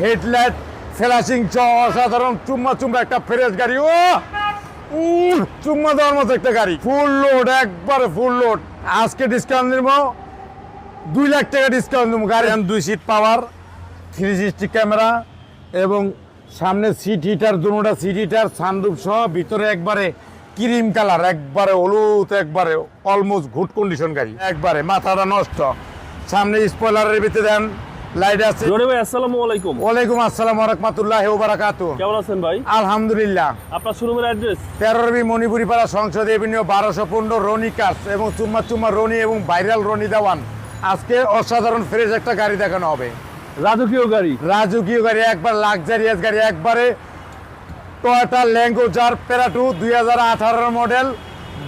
Headlight flashing সহ অসাধারণ চুম্মা একটা ফ্রেশ গাড়ি। ও চুম্মা দেওয়ার মতো একটা গাড়ি, ফুল লোড, একবারে ফুল লোড। আজকে ডিসকাউন্ট দিব 2 লাখ টাকা ডিসকাউন্ট দেবো। গাড়ি 2 সিট পাওয়ার, 360 ক্যামেরা এবং সামনে সিট হিটার, দুটোটা সিট হিটার, সানরুফ সহ, ভিতরে একবারে ক্রিম কালার, একবারে হলুদ, একবারে অলমোস্ট গুড কন্ডিশন গাড়ি, একবারে মাথাটা নষ্ট। সামনে স্পয়লারের ভিতরে দেন লাইট আছে। রনি ভাই আসসালামু আলাইকুম। ওয়ালাইকুম আসসালাম ওয়া রাহমাতুল্লাহি ওয়া বারাকাতুহু। কেমন আছেন ভাই? আলহামদুলিল্লাহ। আপনার শোরুমের অ্যাড্রেস? 13 মণিপুরি পাড়া, সংসদ এভিনিউ, 1215, রনি কার্স এবং চুম্মা রনি এবং ভাইরাল রনি দেওয়ান। আজকে অসাধারণ ফ্রেশ একটা গাড়ি দেখানো হবে, রাজকীয় গাড়ি। রাজকীয় গাড়ি, একবার লাক্সারিয়াস গাড়ি, একবারে Toyota Land Cruiser Prado 2018 model,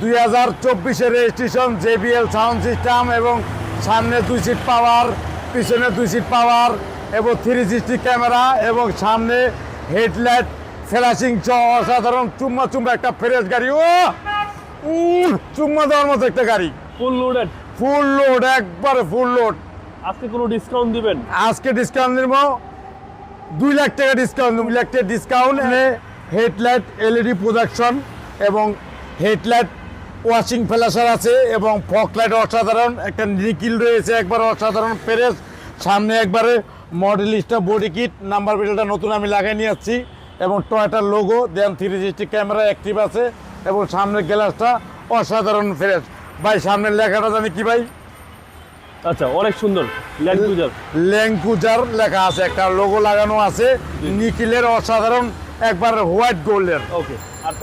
2024 registration, JBL sound system এবং সামনে 2 সিট পাওয়ার, পিছনে 2 সিট পাওয়ার এবং 360 ক্যামেরা এবং সামনে হেডলাইট ফ্ল্যাশিং সহ অসাধারণ চুম্মা একটা ফ্রেশ গাড়ি। ও চুম্মা দেওয়ার মতো একটা গাড়ি, ফুল লোডেড। ফুল লোড, একবারে ফুল লোড। আজকে কোনো ডিসকাউন্ট দিবেন? আজকে ডিসকাউন্ট দিব 2 লাখ টাকা ডিসকাউন্ট, 2 লাখ টাকা ডিসকাউন্ট। হেডলাইট এলইডি প্রোজেকশন এবং হেডলাইট ওয়াশিং ফ্ল্যাশার আছে এবং ফগ লাইট অসাধারণ, একটা নিকিল রয়েছে, একবার অসাধারণ ফ্রেশ। সামনে একবারে মডেলিস্টা বডি কিট, নাম্বার প্লেটটা নতুন আমি লাগাই নিয়ে আসছি এবং টয়োটার লোগো দেন, 360 ক্যামেরা অ্যাক্টিভ আছে এবং সামনের গ্লাসটা অসাধারণ ফ্রেশ। ভাই সামনের লেখাটা জানি কি ভাই? আচ্ছা, অনেক সুন্দর। ল্যান্ড ক্রুজার, ল্যান্ড ক্রুজার লেখা আছে, একটা লোগো লাগানো আছে নিকিলের, অসাধারণ, একবার হোয়াইট গোল্ডের। ওকে। আর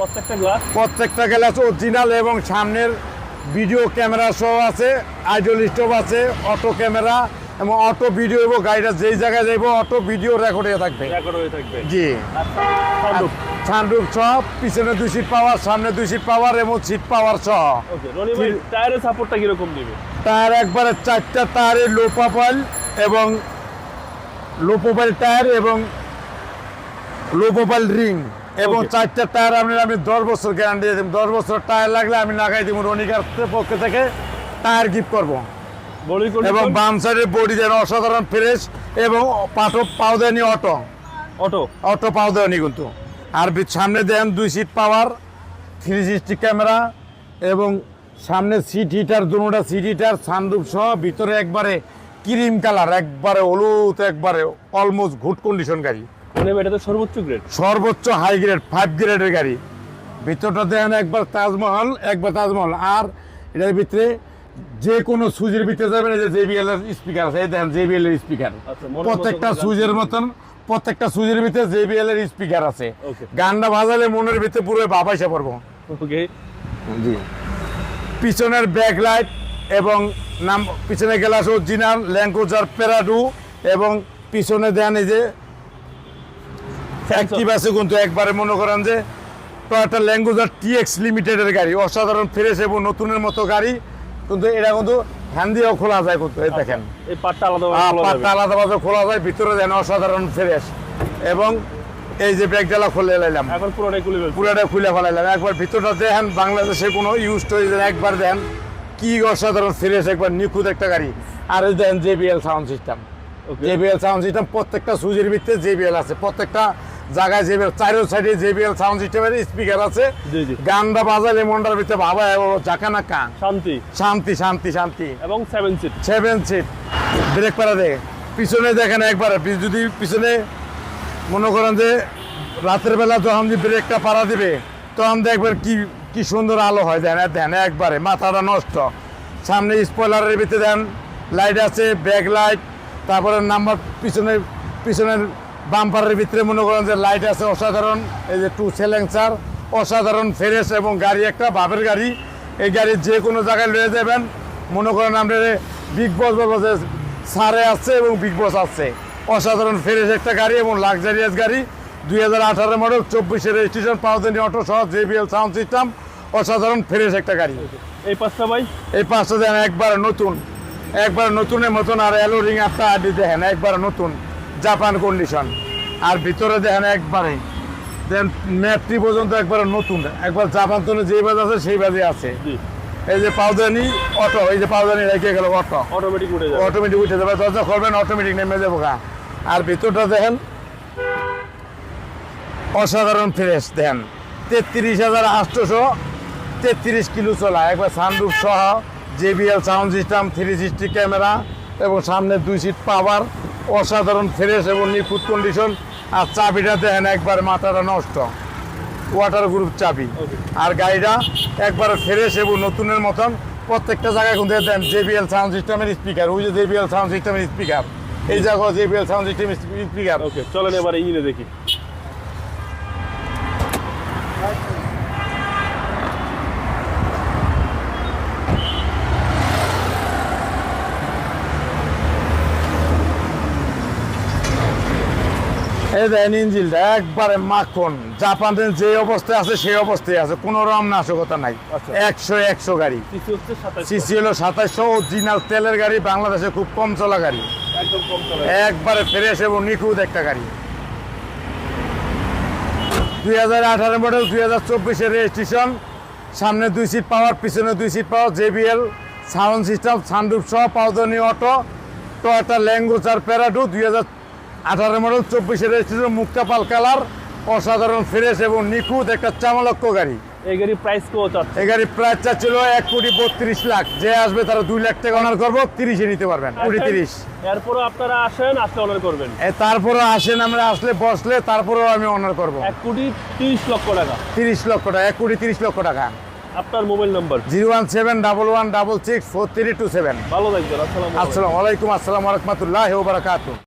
প্রত্যেকটা গ্লাস অরিজিনাল এবং সামনের ভিডিও ক্যামেরা সহ আছে, আইডল স্টোভ আছে, অটো ক্যামেরা এবং অটো ভিডিও, এবং গাড়িটা যেই জায়গায় যাইব অটো ভিডিও রেকর্ড হয়ে থাকবে। জি। সানরুফ সহ, পিছনে 2 সিট পাওয়ার, সামনে 2 সিট পাওয়ার এবং সিট পাওয়ার সহ। ওকে। রনি ভাই টায়ারের সাপোর্টটা কি রকম দিবে? টায়ার একবারে 4টা টায়ারে লো প্রোফাইল এবং লো প্রোফাইল টায়ার এবং লো প্রোফাইল রিং এবং 4টা টায়ার আমি 10 বছর গ্যারান্টি দিয়ে দিব। 10 বছর টায়ার লাগলে আমি লাগাই দিব, রনিকার পক্ষ থেকে টায়ার গিফট করবো। এবং বাম সাইডের বডি দেন অসাধারণ ফ্রেশ এবং পাও দেয়নি, অটো পাও দেয়নি কিন্তু। আর সামনে দেন 2 সিট পাওয়ার, 360 ক্যামেরা এবং সামনে সিট হিটার, দুটোটা সিট হিটার, সানরুফ সহ, ভিতরে একবারে ক্রিম কালার, একবারে হলুদ, একবারে অলমোস্ট গুড কন্ডিশন গাড়ি। এটা তো সর্বোচ্চ হাই গ্রেড 5 গ্রেডের গাড়ি। ভিতরটা দেখেন একবার তাজমহল, আর এটার ভিতরে যে কোনো সুইচের ভিতরে যাবেন, এই যে JBL এর স্পিকার আছে, এই দেখেন JBL এর স্পিকার, প্রত্যেকটা সুইচের মতন, প্রত্যেকটা সুইচের ভিতরে JBL এর স্পিকার আছে। গানটা বাজালে মনের ভিতরে পুরো বাবাইসা পড়বো। ওকে। জি। পিছনের ব্যাক লাইট এবং পিছনে গ্লাস অরিজিনাল ল্যান্ড ক্রুজার প্যারাডু এবং পিছনে দেন এই যে অ্যাক্টিভ আছে কিন্তু, একবারে মনে করেন যে টয়োটা ল্যান্ড ক্রুজার TX লিমিটেডের গাড়ি, অসাধারণ ফ্রেশ এবং নতুনের মতো গাড়ি। কিন্তু এটা কিন্তু হ্যান্ড দিয়েও খোলা যায় কিন্তু, এই দেখেন এই পার্টটা আলাদাভাবে খোলা যায়, ভিতরে দেন অসাধারণ ফ্রেশ। এবং এই যে ব্রেক ডালা খুলে লাইলাম, এখন পুরোটাই খুলে ফেলাইলাম। একবার ভিতরটা দেখেন, বাংলাদেশে কোনো ইউজ টু একবার দেন কি অসাধারণ ফ্রেশ, একবার নিখুঁত একটা গাড়ি। আর দেন JBL সাউন্ড সিস্টেম, প্রত্যেকটা সুইচের ভিতরে JBL আছে, প্রত্যেকটা জায়গায় JBL, চারো সাইডে JBL সাউন্ড সিস্টেমের স্পিকার আছে। গানটা বাজালে মনটার ভিতরে ভাবা জাকানা কান, শান্তি। এবং 7 সিট ব্রেক পারা দেয়। পিছনে দেখেন একবার, যদি পিছনে মনে করেন যে রাতের বেলা যখন ব্রেকটা পাড়া দিবে তখন দেখবেন কি সুন্দর আলো হয়, দেন একবারে মাথাটা নষ্ট। সামনে স্পয়লারের ভিতরে দেন লাইট আছে, ব্যাক লাইট, তারপরে নাম্বার পিছনের বাম্পারের ভিতরে মনে করেন যে লাইট আছে অসাধারণ। এই যে 2 সেলেন্সার, অসাধারণ ফ্রেশ এবং গাড়ি একটা ভাবের গাড়ি। এই গাড়ি যে কোনো জায়গায় লয়ে যাবেন, মনে করেন আপনার বিগ বস বলবো যে সারে আছে এবং বিগ বস আছে। অসাধারণ ফ্রেশ একটা গাড়ি এবং লাক্সারিয়াস গাড়ি, 2018 মডেল, 24 রেজিস্ট্রেশন, পাওয়ারনি অটো সহ, JBL সাউন্ড সিস্টেম, অসাধারণ ফ্রেশ একটা গাড়ি। এই পাঁচটা ভাই, এই 5টা দেন একবার নতুনের মতন। আর এলো রিং একটা আডি দেখেন, একবার নতুন, জাপান কন্ডিশন। আর ভিতরে দেখেন একবারে দেন ম্যাপটি পর্যন্ত একবার নতুন, একবার জাপান তো যেই বাজে আছে সেই বাজে আছে। এই যে পাউদানি অটো, এই যে পাউদানি রেখে গেল, অটোমেটিক উঠে যাবে, দরজা খুলবেন অটোমেটিক নেমে যাবো গা। আর ভিতরটা দেখেন অসাধারণ ফ্রেশ দেন 33,833 কিলো চলা, একবার সানরুফ সহ, JBL সাউন্ড সিস্টেম, 360 ক্যামেরা এবং সামনে 2 সিট পাওয়ার, অসাধারণ ফ্রেশ এবং নিখুঁত কন্ডিশন। আর চাবিটা দেখেন একবার মাথাটা নষ্ট, ওয়াটার গ্রুপ চাবি। আর গাড়িটা একবার ফ্রেশ এবং নতুনের মতন। প্রত্যেকটা জায়গায় কিন্তু দেন JBL সাউন্ড সিস্টেমের স্পিকার, ওই যে JBL সাউন্ড সিস্টেমের স্পিকার, এই জায়গায় JBL সাউন্ড সিস্টেমের স্পিকার। ওকে, চলেন এবার ইঞ্জিনে দেখি। এই দেখেন ইঞ্জিনটা একবারে মাখন, জাপানের যে অবস্থায় আছে সেই অবস্থায় আছে, কোনো রকম নাশকতা নাই। আচ্ছা। 100 গাড়ি, সিসি হচ্ছে 2700। সিসি হলো 2700, অরিজিনাল তেলের গাড়ি, বাংলাদেশে খুব কম চলা গাড়ি, একদম কম চলে। একবারে ফ্রেশ এবং নিখুঁত একটা গাড়ি। 2018 মডেল, 2024-এর রেজিস্ট্রেশন। সামনে 2 সিট পাওয়ার, পিছনে 2 seat power, JBL sound system, sunroof সহ, পাউদানি auto, Toyota Land Cruiser Prado, 2018 model, 24-এর রেজিস্ট্রেশন, মুক্তা পাল কালার, অসাধারণ ফ্রেশ এবং নিখুঁত একটা চামালক্ষ গাড়ি। এই গাড়ির প্রাইস কত আছে? এই গাড়ির প্রাইস চাচ্ছিল 1,32,00,000। যে আসবে তারা 2 লাখ টাকা অনার করবো, 30-এ নিতে পারবেন, 30। এরপরে আপনারা আসেন, আসলে অর্ডার করবেন। তারপরে আসেন, আমরা আসলে বসলে তারপরেও আমি অনার করবো 1,30,00,000 টাকা। 30 লক্ষ টাকা, 1,30,00,000 টাকা। আপনার মোবাইল নাম্বার? 01711664327। ভালো থাকবেন। আসসালামু আলাইকুম। আসসালামু আলাইকুম, আসসালামু আলাইকুম ওয়া রাহমাতুল্লাহি ওয়া বারাকাতুহু।